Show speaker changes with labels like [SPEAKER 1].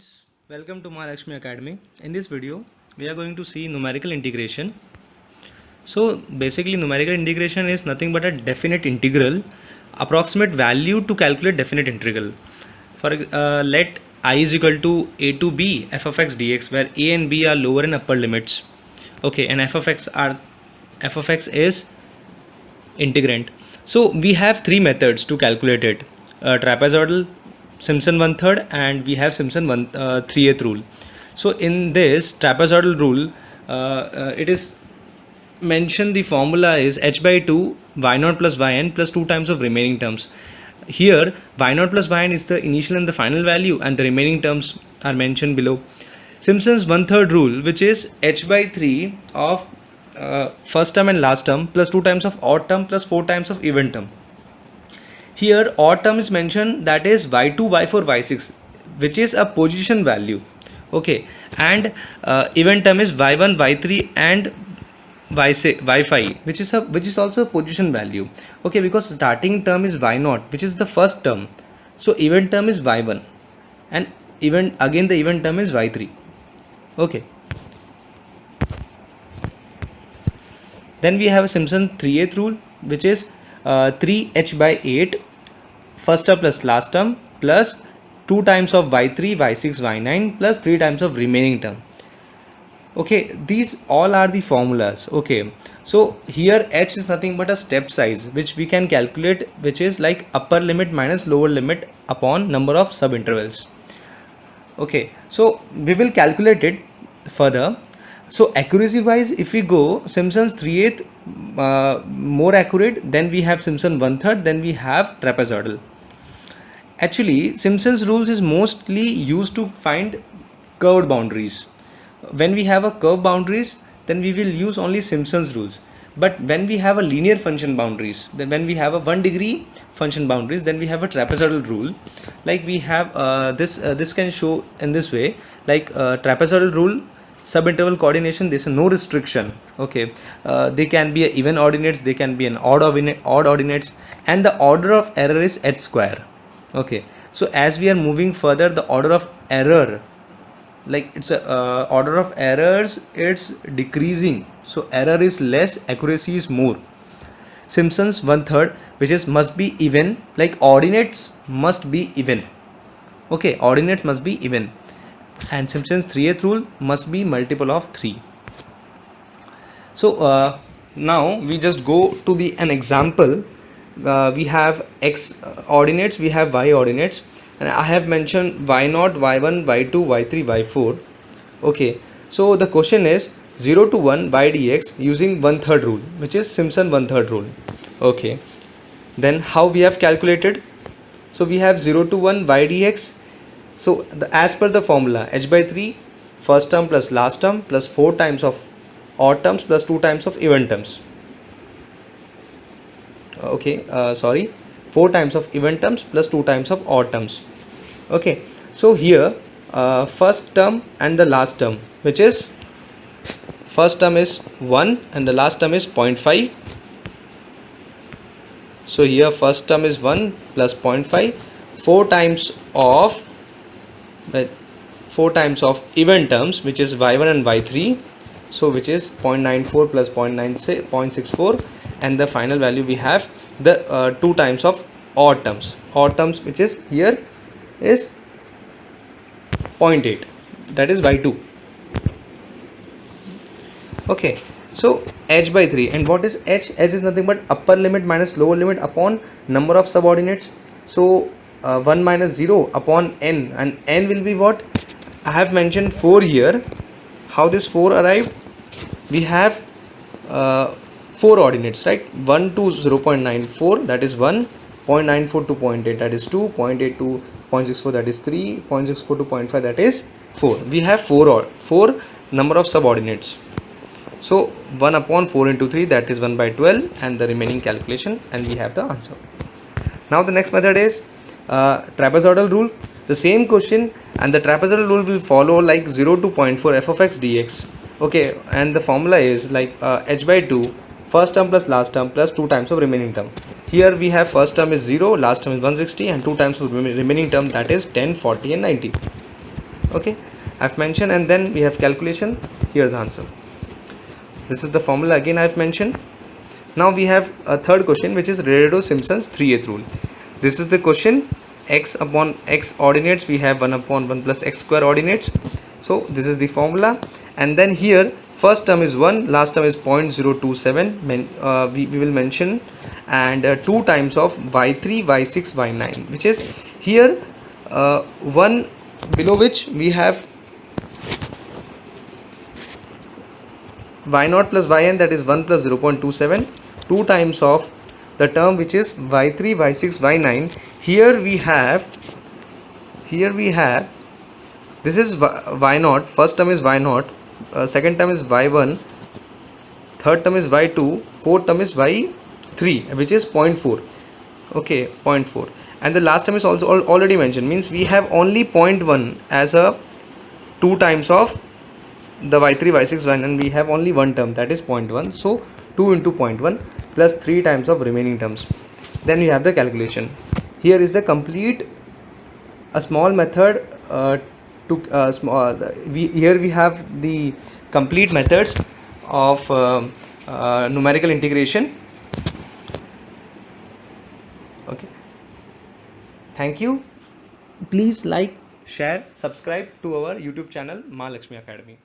[SPEAKER 1] students, welcome to Mahalakshmi Academy. In this video, we are going to see numerical integration. So basically numerical integration is nothing but a definite integral, approximate value to calculate definite integral. For let I is equal to a to b f of x dx, where a and b are lower and upper limits. Okay, and f of x is integrand. So we have three methods to calculate it: trapezoidal, Simpson 1/3, and we have Simpson 3/8 rule. So in this trapezoidal rule, it is mentioned the formula is h by 2 y naught plus yn plus 2 times of remaining terms. Here y naught plus yn is the initial and the final value, and the remaining terms are mentioned below. Simpson's 1/3 rule, which is h by 3 of first term and last term plus 2 times of odd term plus 4 times of even term. Here odd term is mentioned, that is y2, y4, y6, which is a position value. Okay, and even term is y1, y3 and y6, y5, which is also a position value. Okay, because starting term is y0, which is the first term, so even term is y1, and again the even term is y3. Okay, then we have a Simpson 3/8 rule, which is 3h by 8 first term plus last term plus 2 times of y3, y6, y9 plus 3 times of remaining term. Okay, these all are the formulas. Okay, so here h is nothing but a step size which we can calculate, which is like upper limit minus lower limit upon number of subintervals. Okay, so we will calculate it further. So accuracy wise, if we go Simpson's 3/8 more accurate, then we have Simpson 1/3, then we have trapezoidal. Actually, Simpson's rules is mostly used to find curved boundaries. When we have a curved boundaries, then we will use only Simpson's rules. But when we have a linear function boundaries, then when we have a 1 degree function boundaries, then we have a trapezoidal rule. Like we have this can show in this way, like trapezoidal rule, subinterval coordination, there's no restriction. Okay, they can be even ordinates, they can be an odd ordinates, and the order of error is h square. Okay, so as we are moving further, the order of error, like it's a order of errors, it's decreasing, so error is less, accuracy is more. Simpson's 1/3, which is must be even, like ordinates must be even. Okay, ordinates must be even, and Simpson's 3/8 rule must be multiple of 3. So now we just go to an example. We have x ordinates, we have y ordinates, and I have mentioned y0, y1, y2, y3, y4. Okay, so the question is 0 to 1 y dx using 1/3 rule, which is Simpson 1/3 rule. Okay, then how we have calculated? So we have 0 to 1 y dx. So as per the formula, h by 3 first term plus last term plus 4 times of odd terms plus 2 times of even terms. Okay, 4 times of even terms plus 2 times of odd terms. Okay, so here first term and the last term, which is first term is 1 and the last term is 0.5. So here first term is 1 plus 0.5, 4 times of even terms, which is y1 and y3, so which is 0.94 plus 0.64, and the final value we have the 2 times of odd terms, which is here is 0.8, that is y2. Okay, so h by 3, and what is h? H is nothing but upper limit minus lower limit upon number of subordinates. So 1 minus 0 upon n, and n will be what? I have mentioned 4 here. How this 4 arrived? We have 4 ordinates, right? 1 to 0.94, that is 1, 0.94 to 0.8, that is 2, 0.8 to 0.64, that is 3, 0.64 to 0.5, that is 4. We have 4 number of subordinates. So 1 upon 4 into 3, that is 1 by 12, and the remaining calculation, and we have the answer. Now the next method is trapezoidal rule. The same question, and the trapezoidal rule will follow like 0 to 0.4 f of x dx. Okay, and the formula is like h by 2 first term plus last term plus 2 times of remaining term. Here we have first term is 0, last term is 160, and 2 times of remaining term, that is 10, 40 and 90. Okay, I've mentioned, and then we have calculation. Here the answer. This is the formula again I've mentioned. Now we have a third question, which is Pareto-Simpson's 3/8 rule. This is the question. X upon x ordinates, we have 1 upon 1 plus x square ordinates. So this is the formula, and then here first term is 1, last term is 0.027. We will mention, and 2 times of y3, y6, y9, which is here 1, below which we have y0 plus yn, that is 1 plus 0.27, 2 times of the term which is y3, y6, y9. Here we have this is y0, first term is y0, second term is y1, third term is y2, fourth term is y3, which is 0.4. Okay, 0.4, and the last term is also already mentioned, means we have only 0.1 as a 2 times of the y3, y6, y9. We have only one term, that is 0.1. So 2 into 0.1 plus 3 times of remaining terms. Then we have the calculation. Here is the complete a small method here we have the complete methods of numerical integration. Okay, thank you. Please like, share, subscribe to our YouTube channel Mahalakshmi Academy.